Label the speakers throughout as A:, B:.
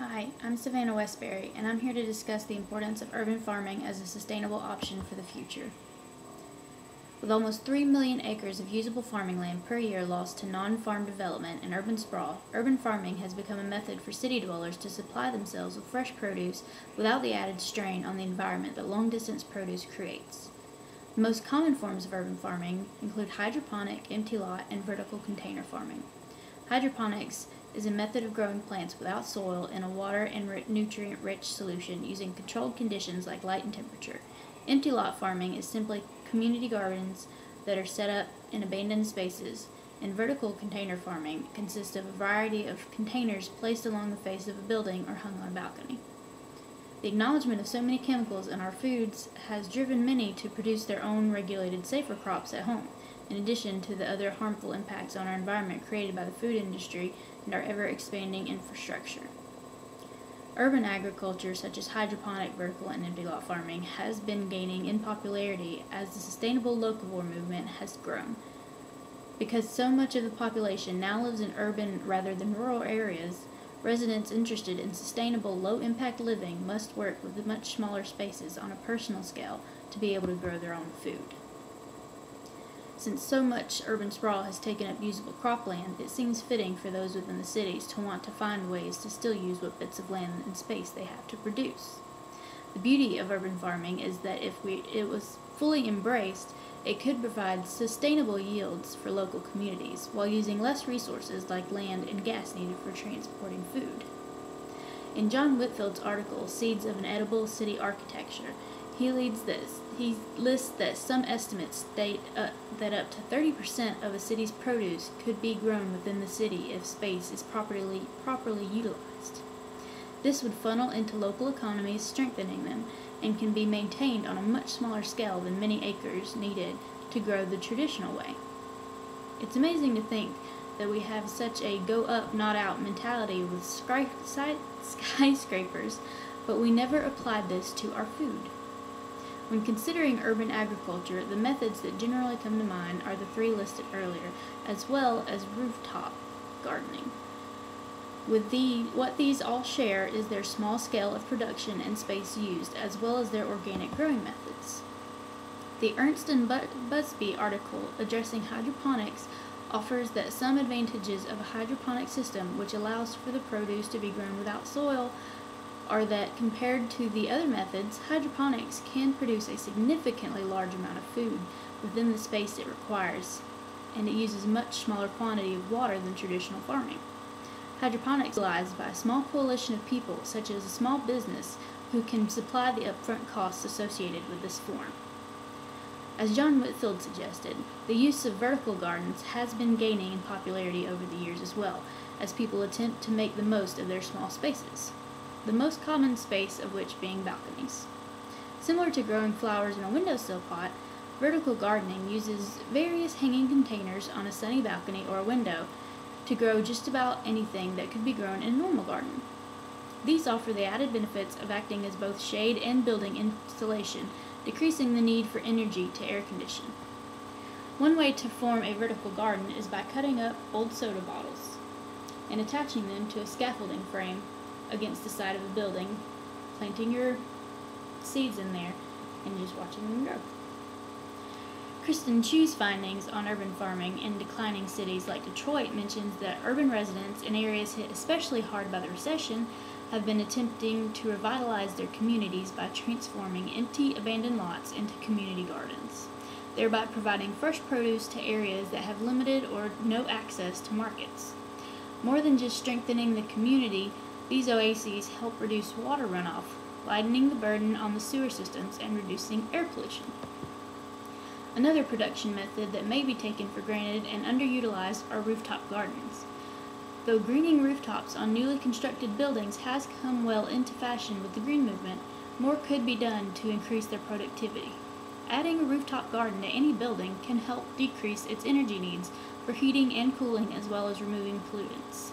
A: Hi, I'm Savannah Westbury, and I'm here to discuss the importance of urban farming as a sustainable option for the future. With almost 3 million acres of usable farming land per year lost to non-farm development and urban sprawl, urban farming has become a method for city dwellers to supply themselves with fresh produce without the added strain on the environment that long-distance produce creates. The most common forms of urban farming include hydroponic, empty lot, and vertical container farming. Hydroponics is a method of growing plants without soil in a water and nutrient-rich solution using controlled conditions like light and temperature. Empty lot farming is simply community gardens that are set up in abandoned spaces, and vertical container farming consists of a variety of containers placed along the face of a building or hung on a balcony. The acknowledgement of so many chemicals in our foods has driven many to produce their own regulated, safer crops at home, in addition to the other harmful impacts on our environment created by the food industry and our ever-expanding infrastructure. Urban agriculture, such as hydroponic, vertical, and empty lot farming, has been gaining in popularity as the sustainable locavore movement has grown. Because so much of the population now lives in urban rather than rural areas, residents interested in sustainable, low-impact living must work with much smaller spaces on a personal scale to be able to grow their own food. Since so much urban sprawl has taken up usable cropland, it seems fitting for those within the cities to want to find ways to still use what bits of land and space they have to produce. The beauty of urban farming is that if it was fully embraced, it could provide sustainable yields for local communities while using less resources like land and gas needed for transporting food. In John Whitfield's article, Seeds of an Edible City Architecture, he lists that some estimates state that up to 30% of a city's produce could be grown within the city if space is properly utilized. This would funnel into local economies, strengthening them, and can be maintained on a much smaller scale than many acres needed to grow the traditional way. It's amazing to think that we have such a go up, not out mentality with skyscrapers, but we never applied this to our food. When considering urban agriculture, the methods that generally come to mind are the three listed earlier, as well as rooftop gardening. What these all share is their small scale of production and space used, as well as their organic growing methods. The Ernst and Busby article addressing hydroponics offers that some advantages of a hydroponic system, which allows for the produce to be grown without soil, are that compared to the other methods, hydroponics can produce a significantly large amount of food within the space it requires, and it uses a much smaller quantity of water than traditional farming. Hydroponics is utilized by a small coalition of people, such as a small business, who can supply the upfront costs associated with this form. As John Whitfield suggested, the use of vertical gardens has been gaining in popularity over the years as well, as people attempt to make the most of their small spaces, the most common space of which being balconies. Similar to growing flowers in a windowsill pot, vertical gardening uses various hanging containers on a sunny balcony or a window to grow just about anything that could be grown in a normal garden. These offer the added benefits of acting as both shade and building insulation, decreasing the need for energy to air condition. One way to form a vertical garden is by cutting up old soda bottles and attaching them to a scaffolding frame against the side of a building, planting your seeds in there, and just watching them grow. Kristen Chu's findings on urban farming in declining cities like Detroit mentions that urban residents in areas hit especially hard by the recession have been attempting to revitalize their communities by transforming empty abandoned lots into community gardens, thereby providing fresh produce to areas that have limited or no access to markets. More than just strengthening the community, these oases help reduce water runoff, lightening the burden on the sewer systems and reducing air pollution. Another production method that may be taken for granted and underutilized are rooftop gardens. Though greening rooftops on newly constructed buildings has come well into fashion with the green movement, more could be done to increase their productivity. Adding a rooftop garden to any building can help decrease its energy needs for heating and cooling, as well as removing pollutants.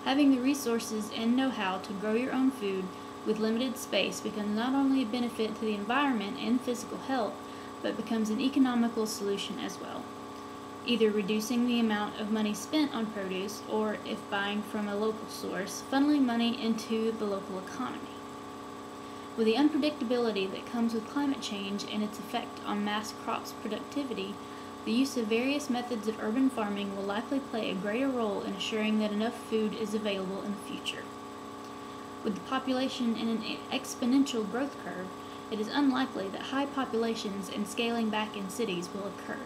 A: Having the resources and know-how to grow your own food with limited space becomes not only a benefit to the environment and physical health, but becomes an economical solution as well. either reducing the amount of money spent on produce or, if buying from a local source, funneling money into the local economy. With the unpredictability that comes with climate change and its effect on mass crops productivity, the use of various methods of urban farming will likely play a greater role in assuring that enough food is available in the future. With the population in an exponential growth curve, it is unlikely that high populations and scaling back in cities will occur,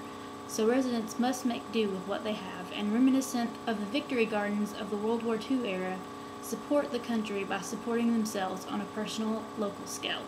A: so residents must make do with what they have, and reminiscent of the victory gardens of the World War II era, support the country by supporting themselves on a personal, local scale.